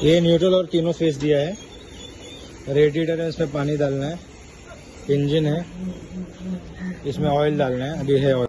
ये न्यूट्रल और तीनों फेस दिया है। रेडिएटर है, इसमें पानी डालना है। इंजन है, इसमें ऑयल डालना है। अभी है ऑयल।